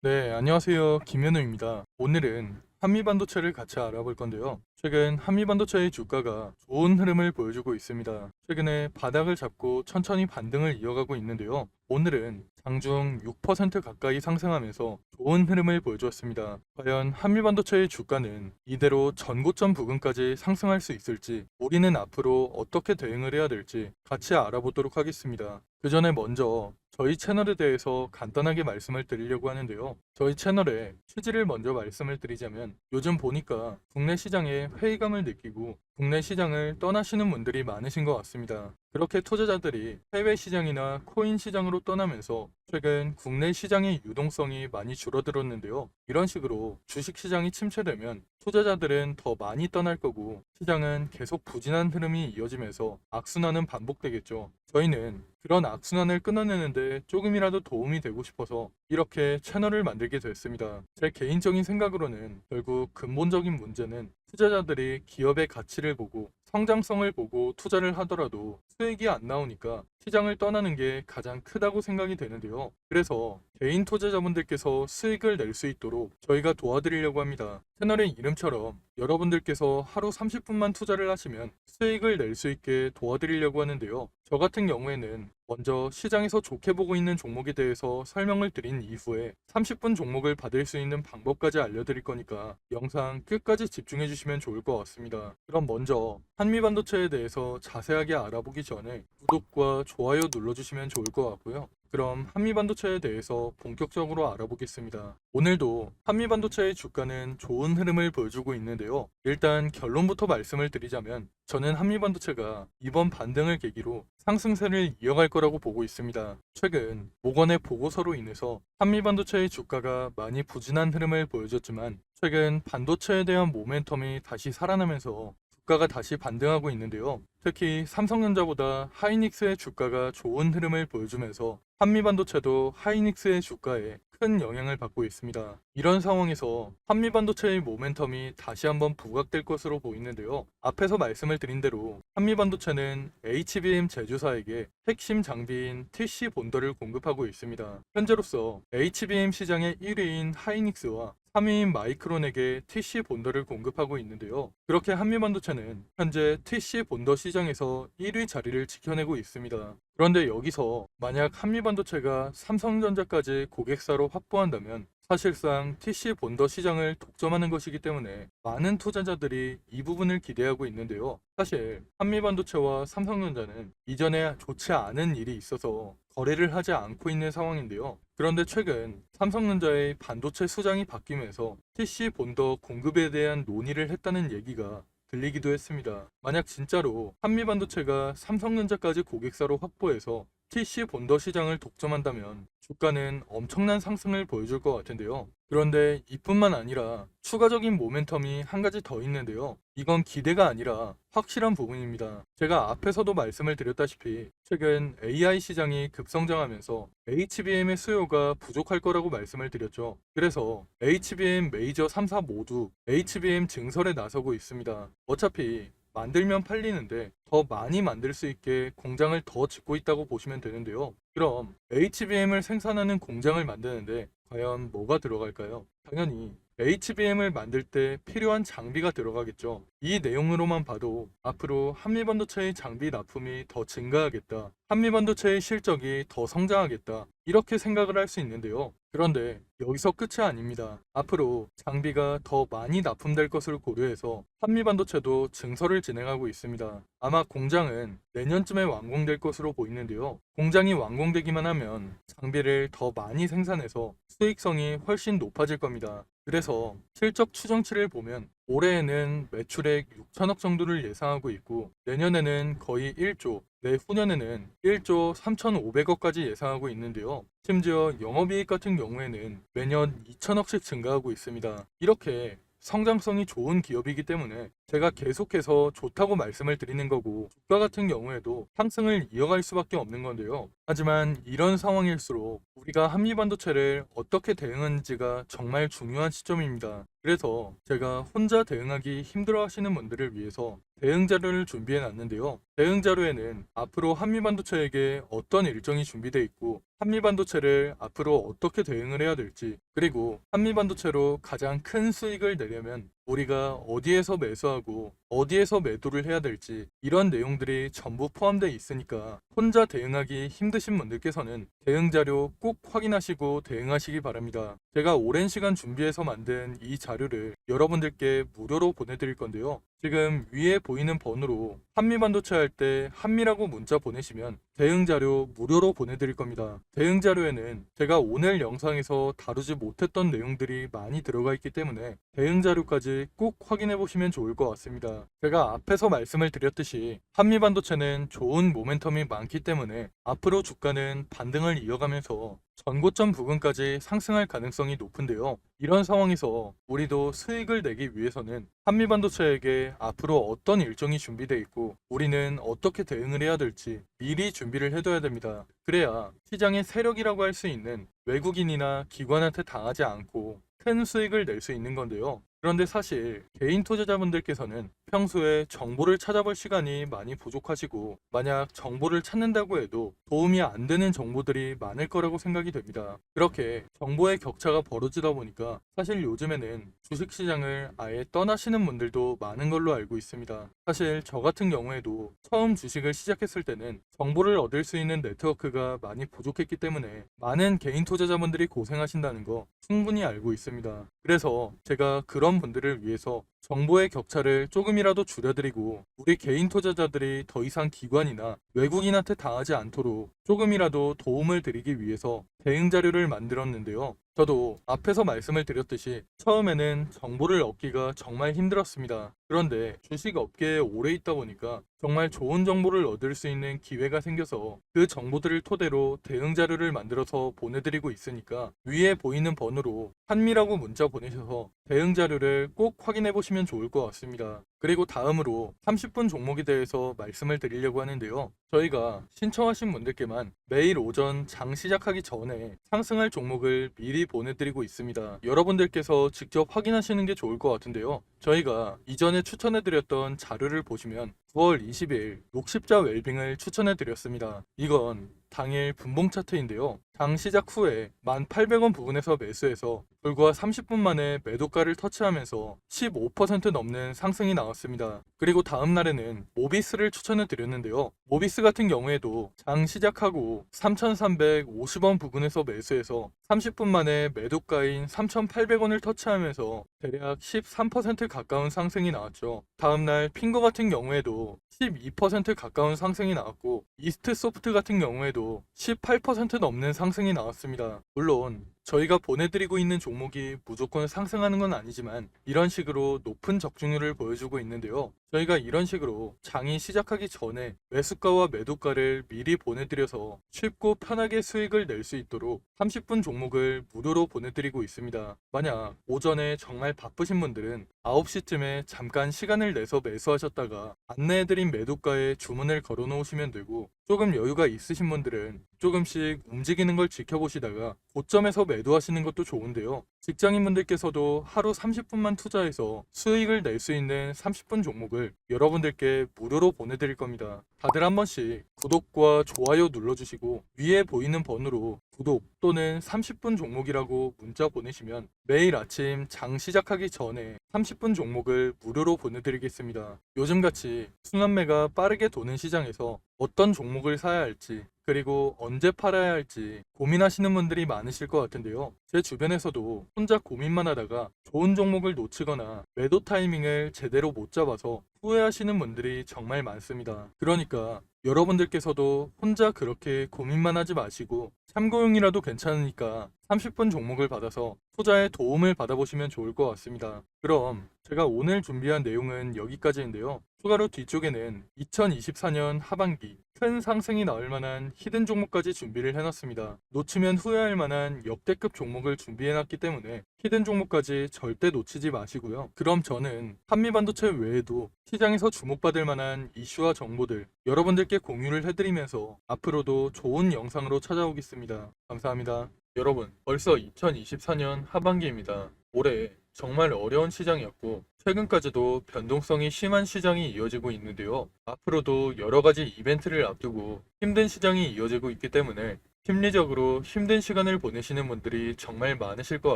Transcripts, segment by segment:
네, 안녕하세요. 김현우입니다. 오늘은 한미반도체를 같이 알아볼 건데요. 최근 한미반도체의 주가가 좋은 흐름을 보여주고 있습니다. 최근에 바닥을 잡고 천천히 반등을 이어가고 있는데요. 오늘은 장중 6% 가까이 상승하면서 좋은 흐름을 보여주었습니다. 과연 한미반도체의 주가는 이대로 전고점 부근까지 상승할 수 있을지, 우리는 앞으로 어떻게 대응을 해야 될지 같이 알아보도록 하겠습니다. 그 전에 먼저 저희 채널에 대해서 간단하게 말씀을 드리려고 하는데요. 저희 채널의 취지를 먼저 말씀을 드리자면 요즘 보니까 국내 시장에 회의감을 느끼고 국내 시장을 떠나시는 분들이 많으신 것 같습니다. 그렇게 투자자들이 해외 시장이나 코인 시장으로 떠나면서 최근 국내 시장의 유동성이 많이 줄어들었는데요. 이런 식으로 주식 시장이 침체되면 투자자들은 더 많이 떠날 거고 시장은 계속 부진한 흐름이 이어지면서 악순환은 반복되겠죠. 저희는 그런 악순환을 끊어내는데 조금이라도 도움이 되고 싶어서 이렇게 채널을 만들게 됐습니다. 제 개인적인 생각으로는 결국 근본적인 문제는 투자자들이 기업의 가치를 보고 성장성을 보고 투자를 하더라도 수익이 안 나오니까 시장을 떠나는 게 가장 크다고 생각이 되는데요. 그래서 개인 투자자분들께서 수익을 낼 수 있도록 저희가 도와드리려고 합니다. 채널의 이름처럼 여러분들께서 하루 30분만 투자를 하시면 수익을 낼 수 있게 도와드리려고 하는데요. 저 같은 경우에는 먼저 시장에서 좋게 보고 있는 종목에 대해서 설명을 드린 이후에 30분 종목을 받을 수 있는 방법까지 알려드릴 거니까 영상 끝까지 집중해 주시면 좋을 것 같습니다. 그럼 먼저 한미반도체에 대해서 자세하게 알아보기 전에 구독과 좋아요 눌러주시면 좋을 것 같고요. 그럼 한미반도체에 대해서 본격적으로 알아보겠습니다. 오늘도 한미반도체의 주가는 좋은 흐름을 보여주고 있는데요. 일단 결론부터 말씀을 드리자면 저는 한미반도체가 이번 반등을 계기로 상승세를 이어갈 거라고 보고 있습니다. 최근 모건의 보고서로 인해서 한미반도체의 주가가 많이 부진한 흐름을 보여줬지만 최근 반도체에 대한 모멘텀이 다시 살아나면서 주가가 다시 반등하고 있는데요. 특히 삼성전자보다 하이닉스의 주가가 좋은 흐름을 보여주면서 한미반도체도 하이닉스의 주가에 큰 영향을 받고 있습니다. 이런 상황에서 한미반도체의 모멘텀이 다시 한번 부각될 것으로 보이는데요. 앞에서 말씀을 드린 대로 한미반도체는 HBM 제조사에게 핵심 장비인 TC 본더를 공급하고 있습니다. 현재로서 HBM 시장의 1위인 하이닉스와 3위인 마이크론에게 TC 본더를 공급하고 있는데요. 그렇게 한미반도체는 현재 TC 본더 시장에서 1위 자리를 지켜내고 있습니다. 그런데 여기서 만약 한미반도체가 삼성전자까지 고객사로 확보한다면 사실상 TC 본더 시장을 독점하는 것이기 때문에 많은 투자자들이 이 부분을 기대하고 있는데요. 사실 한미반도체와 삼성전자는 이전에 좋지 않은 일이 있어서 거래를 하지 않고 있는 상황인데요. 그런데 최근 삼성전자의 반도체 수장이 바뀌면서 TC 본더 공급에 대한 논의를 했다는 얘기가 들리기도 했습니다. 만약 진짜로 한미반도체가 삼성전자까지 고객사로 확보해서 TC 본더 시장을 독점한다면 주가는 엄청난 상승을 보여줄 것 같은데요. 그런데 이뿐만 아니라 추가적인 모멘텀이 한 가지 더 있는데요. 이건 기대가 아니라 확실한 부분입니다. 제가 앞에서도 말씀을 드렸다시피 최근 AI 시장이 급성장하면서 HBM의 수요가 부족할 거라고 말씀을 드렸죠. 그래서 HBM 메이저 3사 모두 HBM 증설에 나서고 있습니다. 어차피 만들면 팔리는데 더 많이 만들 수 있게 공장을 더 짓고 있다고 보시면 되는데요. 그럼 HBM을 생산하는 공장을 만드는데 과연 뭐가 들어갈까요? 당연히 HBM을 만들 때 필요한 장비가 들어가겠죠. 이 내용으로만 봐도 앞으로 한미반도체의 장비 납품이 더 증가하겠다. 한미반도체의 실적이 더 성장하겠다. 이렇게 생각을 할 수 있는데요. 그런데 여기서 끝이 아닙니다. 앞으로 장비가 더 많이 납품될 것을 고려해서 한미반도체도 증설을 진행하고 있습니다. 아마 공장은 내년쯤에 완공될 것으로 보이는데요. 공장이 완공되기만 하면 장비를 더 많이 생산해서 수익성이 훨씬 높아질 겁니다. 그래서 실적 추정치를 보면 올해에는 매출액 6천억 정도를 예상하고 있고 내년에는 거의 1조, 내후년에는 1조 3,500억까지 예상하고 있는데요. 심지어 영업이익 같은 경우에는 매년 2천억씩 증가하고 있습니다. 이렇게 성장성이 좋은 기업이기 때문에 제가 계속해서 좋다고 말씀을 드리는 거고 주가 같은 경우에도 상승을 이어갈 수밖에 없는 건데요. 하지만 이런 상황일수록 우리가 한미반도체를 어떻게 대응하는지가 정말 중요한 시점입니다. 그래서 제가 혼자 대응하기 힘들어 하시는 분들을 위해서 대응 자료를 준비해 놨는데요. 대응 자료에는 앞으로 한미반도체에게 어떤 일정이 준비되어 있고 한미반도체를 앞으로 어떻게 대응을 해야 될지, 그리고 한미반도체로 가장 큰 수익을 내려면 우리가 어디에서 매수하고 어디에서 매도를 해야 될지, 이런 내용들이 전부 포함되어 있으니까 혼자 대응하기 힘드신 분들께서는 대응 자료 꼭 확인하시고 대응하시기 바랍니다. 제가 오랜 시간 준비해서 만든 이 자료를 여러분들께 무료로 보내드릴 건데요. 지금 위에 보이는 번호로 한미반도체 할 때 한미라고 문자 보내시면 대응 자료 무료로 보내드릴 겁니다. 대응 자료에는 제가 오늘 영상에서 다루지 못했던 내용들이 많이 들어가 있기 때문에 대응 자료까지 꼭 확인해 보시면 좋을 것 같습니다. 제가 앞에서 말씀을 드렸듯이 한미반도체는 좋은 모멘텀이 많기 때문에 앞으로 주가는 반등을 이어가면서 전고점 부근까지 상승할 가능성이 높은데요. 이런 상황에서 우리도 수익을 내기 위해서는 한미반도체에게 앞으로 어떤 일정이 준비되어 있고 우리는 어떻게 대응을 해야 될지 미리 준비를 해둬야 됩니다. 그래야 시장의 세력이라고 할 수 있는 외국인이나 기관한테 당하지 않고 큰 수익을 낼 수 있는 건데요. 그런데 사실 개인 투자자분들께서는 평소에 정보를 찾아볼 시간이 많이 부족하시고, 만약 정보를 찾는다고 해도 도움이 안 되는 정보들이 많을 거라고 생각이 됩니다. 그렇게 정보의 격차가 벌어지다 보니까 사실 요즘에는 주식시장을 아예 떠나시는 분들도 많은 걸로 알고 있습니다. 사실 저 같은 경우에도 처음 주식을 시작했을 때는 정보를 얻을 수 있는 네트워크가 많이 부족했기 때문에 많은 개인 투자자분들이 고생하신다는 거 충분히 알고 있습니다. 그래서 제가 그런 분들을 위해서 정보의 격차를 조금이라도 줄여드리고 우리 개인 투자자들이 더 이상 기관이나 외국인한테 당하지 않도록 조금이라도 도움을 드리기 위해서 대응 자료를 만들었는데요. 저도 앞에서 말씀을 드렸듯이 처음에는 정보를 얻기가 정말 힘들었습니다. 그런데 주식 업계에 오래 있다 보니까 정말 좋은 정보를 얻을 수 있는 기회가 생겨서 그 정보들을 토대로 대응 자료를 만들어서 보내드리고 있으니까 위에 보이는 번호로 한미라고 문자 보내셔서 대응 자료를 꼭 확인해 보시면 좋을 것 같습니다. 그리고 다음으로 30분 종목에 대해서 말씀을 드리려고 하는데요. 저희가 신청하신 분들께만 매일 오전 장 시작하기 전에 상승할 종목을 미리 보내드리고 있습니다. 여러분들께서 직접 확인하시는 게 좋을 것 같은데요. 저희가 이전에 추천해드렸던 자료를 보시면 9월 20일 녹십자 웰빙을 추천해드렸습니다. 이건 당일 분봉 차트인데요. 장 시작 후에 1,800원 부근에서 매수해서 불과 30분 만에 매도가를 터치하면서 15% 넘는 상승이 나왔습니다. 그리고 다음 날에는 모비스를 추천해 드렸는데요. 모비스 같은 경우에도 장 시작하고 3,350원 부근에서 매수해서 30분 만에 매도가인 3,800원을 터치하면서 대략 13% 가까운 상승이 나왔죠. 다음날 핑거 같은 경우에도 12% 가까운 상승이 나왔고, 이스트 소프트 같은 경우에도 18% 넘는 상승이 나왔습니다. 물론 저희가 보내드리고 있는 종목이 무조건 상승하는 건 아니지만 이런 식으로 높은 적중률을 보여주고 있는데요. 저희가 이런 식으로 장이 시작하기 전에 매수가와 매도가를 미리 보내드려서 쉽고 편하게 수익을 낼 수 있도록 30분 종목을 무료로 보내드리고 있습니다. 만약 오전에 정말 바쁘신 분들은 9시쯤에 잠깐 시간을 내서 매수하셨다가 안내해드린 매도가에 주문을 걸어 놓으시면 되고, 조금 여유가 있으신 분들은 조금씩 움직이는 걸 지켜보시다가 고점에서 매도하시는 것도 좋은데요. 직장인분들께서도 하루 30분만 투자해서 수익을 낼 수 있는 30분 종목을 여러분들께 무료로 보내드릴 겁니다. 다들 한 번씩 구독과 좋아요 눌러주시고 위에 보이는 번호로 구독 또는 30분 종목이라고 문자 보내시면 매일 아침 장 시작하기 전에 30분 종목을 무료로 보내드리겠습니다. 요즘같이 순환매가 빠르게 도는 시장에서 어떤 종목을 사야 할지, 그리고 언제 팔아야 할지 고민하시는 분들이 많으실 것 같은데요. 제 주변에서도 혼자 고민만 하다가 좋은 종목을 놓치거나 매도 타이밍을 제대로 못 잡아서 후회하시는 분들이 정말 많습니다. 그러니까 여러분들께서도 혼자 그렇게 고민만 하지 마시고 참고용이라도 괜찮으니까 30분 종목을 받아서 투자에 도움을 받아보시면 좋을 것 같습니다. 그럼 제가 오늘 준비한 내용은 여기까지인데요. 추가로 뒤쪽에는 2024년 하반기 큰 상승이 나올 만한 히든 종목까지 준비를 해놨습니다. 놓치면 후회할 만한 역대급 종목을 준비해놨기 때문에 히든 종목까지 절대 놓치지 마시고요. 그럼 저는 한미반도체 외에도 시장에서 주목받을 만한 이슈와 정보들 여러분들께 공유를 해드리면서 앞으로도 좋은 영상으로 찾아오겠습니다. 감사합니다. 여러분, 벌써 2024년 하반기입니다. 올해 정말 어려운 시장이었고 최근까지도 변동성이 심한 시장이 이어지고 있는데요. 앞으로도 여러 가지 이벤트를 앞두고 힘든 시장이 이어지고 있기 때문에 심리적으로 힘든 시간을 보내시는 분들이 정말 많으실 것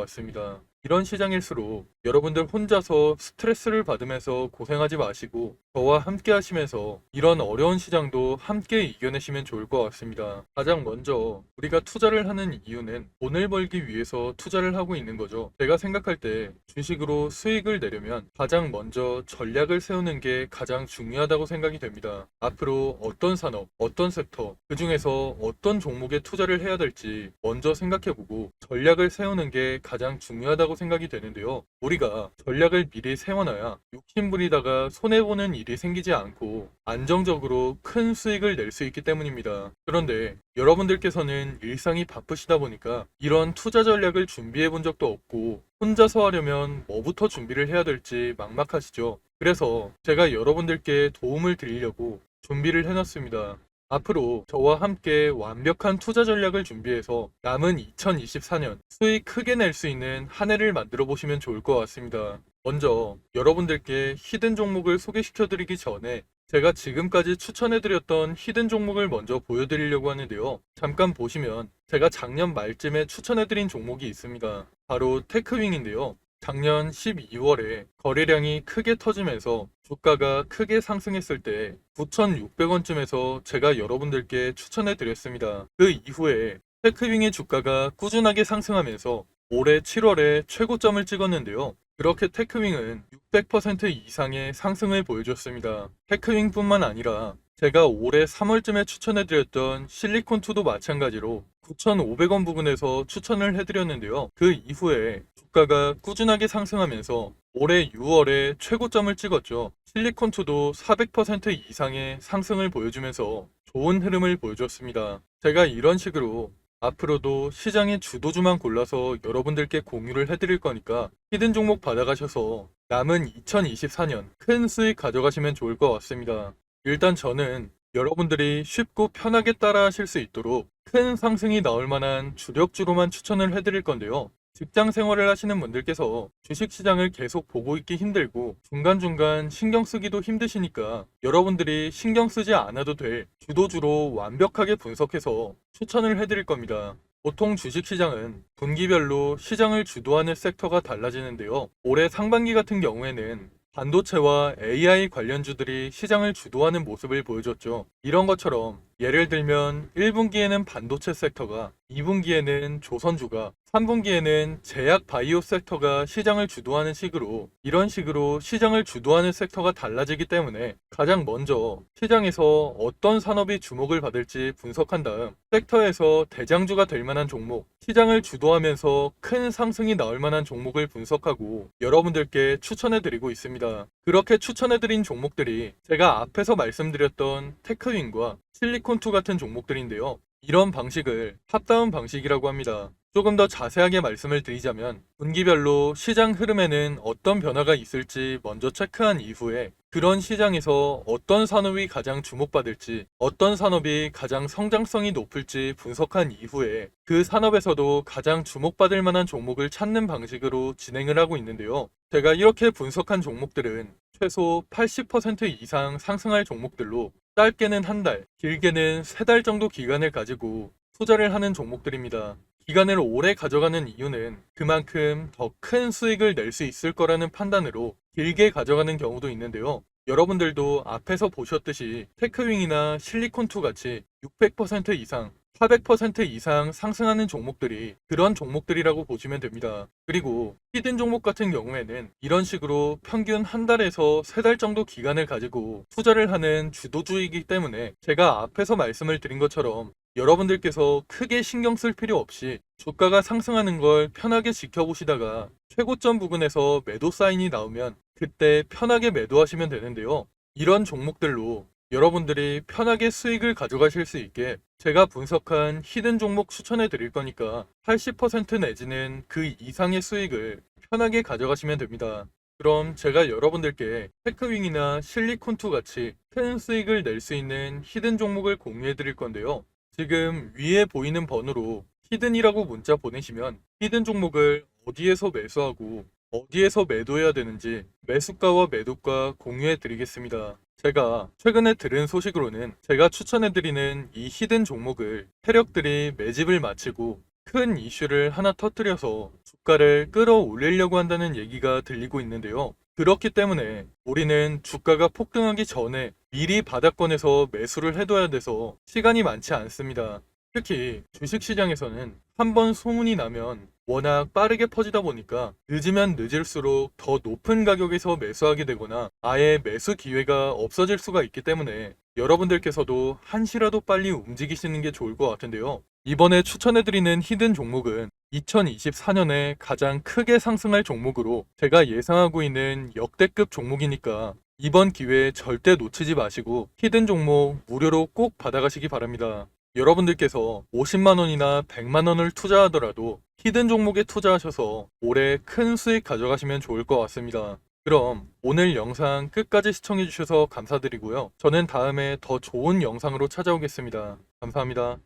같습니다. 이런 시장일수록 여러분들 혼자서 스트레스를 받으면서 고생하지 마시고 저와 함께 하시면서 이런 어려운 시장도 함께 이겨내시면 좋을 것 같습니다. 가장 먼저 우리가 투자를 하는 이유는 돈을 벌기 위해서 투자를 하고 있는 거죠. 제가 생각할 때 주식으로 수익을 내려면 가장 먼저 전략을 세우는 게 가장 중요하다고 생각이 됩니다. 앞으로 어떤 산업, 어떤 섹터, 그 중에서 어떤 종목에 투자를 해야 될지 먼저 생각해보고 전략을 세우는 게 가장 중요하다고 생각이 되는데요. 우리가 전략을 미리 세워놔야 욕심부리다가 손해보는 일이 생기지 않고 안정적으로 큰 수익을 낼 수 있기 때문입니다. 그런데 여러분들께서는 일상이 바쁘시다 보니까 이런 투자 전략을 준비해 본 적도 없고 혼자서 하려면 뭐부터 준비를 해야 될지 막막하시죠. 그래서 제가 여러분들께 도움을 드리려고 준비를 해놨습니다. 앞으로 저와 함께 완벽한 투자 전략을 준비해서 남은 2024년 수익 크게 낼 수 있는 한 해를 만들어 보시면 좋을 것 같습니다. 먼저 여러분들께 히든 종목을 소개시켜 드리기 전에 제가 지금까지 추천해드렸던 히든 종목을 먼저 보여드리려고 하는데요. 잠깐 보시면 제가 작년 말쯤에 추천해드린 종목이 있습니다. 바로 테크윙인데요. 작년 12월에 거래량이 크게 터지면서 주가가 크게 상승했을 때 9,600원쯤에서 제가 여러분들께 추천해 드렸습니다. 그 이후에 테크윙의 주가가 꾸준하게 상승하면서 올해 7월에 최고점을 찍었는데요. 그렇게 테크윙은 600% 이상의 상승을 보여줬습니다. 테크윙뿐만 아니라 제가 올해 3월쯤에 추천해드렸던 실리콘2도 마찬가지로 9,500원 부근에서 추천을 해드렸는데요. 그 이후에 주가가 꾸준하게 상승하면서 올해 6월에 최고점을 찍었죠. 실리콘2도 400% 이상의 상승을 보여주면서 좋은 흐름을 보여줬습니다. 제가 이런 식으로 앞으로도 시장의 주도주만 골라서 여러분들께 공유를 해드릴 거니까 히든 종목 받아가셔서 남은 2024년 큰 수익 가져가시면 좋을 것 같습니다. 일단 저는 여러분들이 쉽고 편하게 따라 하실 수 있도록 큰 상승이 나올 만한 주력주로만 추천을 해드릴 건데요. 직장 생활을 하시는 분들께서 주식시장을 계속 보고 있기 힘들고 중간중간 신경 쓰기도 힘드시니까 여러분들이 신경 쓰지 않아도 될 주도주로 완벽하게 분석해서 추천을 해드릴 겁니다. 보통 주식시장은 분기별로 시장을 주도하는 섹터가 달라지는데요. 올해 상반기 같은 경우에는 반도체와 AI 관련주들이 시장을 주도하는 모습을 보여줬죠. 이런 것처럼 예를 들면 1분기에는 반도체 섹터가, 2분기에는 조선주가, 3분기에는 제약 바이오 섹터가 시장을 주도하는 식으로 이런 식으로 시장을 주도하는 섹터가 달라지기 때문에 가장 먼저 시장에서 어떤 산업이 주목을 받을지 분석한 다음 섹터에서 대장주가 될 만한 종목, 시장을 주도하면서 큰 상승이 나올 만한 종목을 분석하고 여러분들께 추천해 드리고 있습니다. 그렇게 추천해 드린 종목들이 제가 앞에서 말씀드렸던 테크윙과 실리콘2 같은 종목들인데요. 이런 방식을 탑다운 방식이라고 합니다. 조금 더 자세하게 말씀을 드리자면 분기별로 시장 흐름에는 어떤 변화가 있을지 먼저 체크한 이후에 그런 시장에서 어떤 산업이 가장 주목받을지 어떤 산업이 가장 성장성이 높을지 분석한 이후에 그 산업에서도 가장 주목받을 만한 종목을 찾는 방식으로 진행을 하고 있는데요. 제가 이렇게 분석한 종목들은 최소 80% 이상 상승할 종목들로 짧게는 한 달, 길게는 세 달 정도 기간을 가지고 투자를 하는 종목들입니다. 기간을 오래 가져가는 이유는 그만큼 더 큰 수익을 낼 수 있을 거라는 판단으로 길게 가져가는 경우도 있는데요. 여러분들도 앞에서 보셨듯이 테크윙이나 실리콘2 같이 600% 이상 400% 이상 상승하는 종목들이 그런 종목들이라고 보시면 됩니다. 그리고 히든 종목 같은 경우에는 이런 식으로 평균 한 달에서 세 달 정도 기간을 가지고 투자를 하는 주도주이기 때문에 제가 앞에서 말씀을 드린 것처럼 여러분들께서 크게 신경 쓸 필요 없이 주가가 상승하는 걸 편하게 지켜보시다가 최고점 부근에서 매도 사인이 나오면 그때 편하게 매도하시면 되는데요. 이런 종목들로 여러분들이 편하게 수익을 가져가실 수 있게 제가 분석한 히든 종목 추천해 드릴 거니까 80% 내지는 그 이상의 수익을 편하게 가져가시면 됩니다. 그럼 제가 여러분들께 테크윙이나 실리콘2 같이 큰 수익을 낼 수 있는 히든 종목을 공유해 드릴 건데요. 지금 위에 보이는 번호로 히든이라고 문자 보내시면 히든 종목을 어디에서 매수하고 어디에서 매도해야 되는지 매수가와 매도가 공유해 드리겠습니다. 제가 최근에 들은 소식으로는 제가 추천해 드리는 이 히든 종목을 세력들이 매집을 마치고 큰 이슈를 하나 터뜨려서 주가를 끌어올리려고 한다는 얘기가 들리고 있는데요. 그렇기 때문에 우리는 주가가 폭등하기 전에 미리 바닥권에서 매수를 해둬야 돼서 시간이 많지 않습니다. 특히 주식시장에서는 한번 소문이 나면 워낙 빠르게 퍼지다 보니까 늦으면 늦을수록 더 높은 가격에서 매수하게 되거나 아예 매수 기회가 없어질 수가 있기 때문에 여러분들께서도 한시라도 빨리 움직이시는 게 좋을 것 같은데요. 이번에 추천해드리는 히든 종목은 2024년에 가장 크게 상승할 종목으로 제가 예상하고 있는 역대급 종목이니까 이번 기회에 절대 놓치지 마시고 히든 종목 무료로 꼭 받아가시기 바랍니다. 여러분들께서 50만원이나 100만원을 투자하더라도 히든 종목에 투자하셔서 올해 큰 수익 가져가시면 좋을 것 같습니다. 그럼 오늘 영상 끝까지 시청해주셔서 감사드리고요. 저는 다음에 더 좋은 영상으로 찾아오겠습니다. 감사합니다.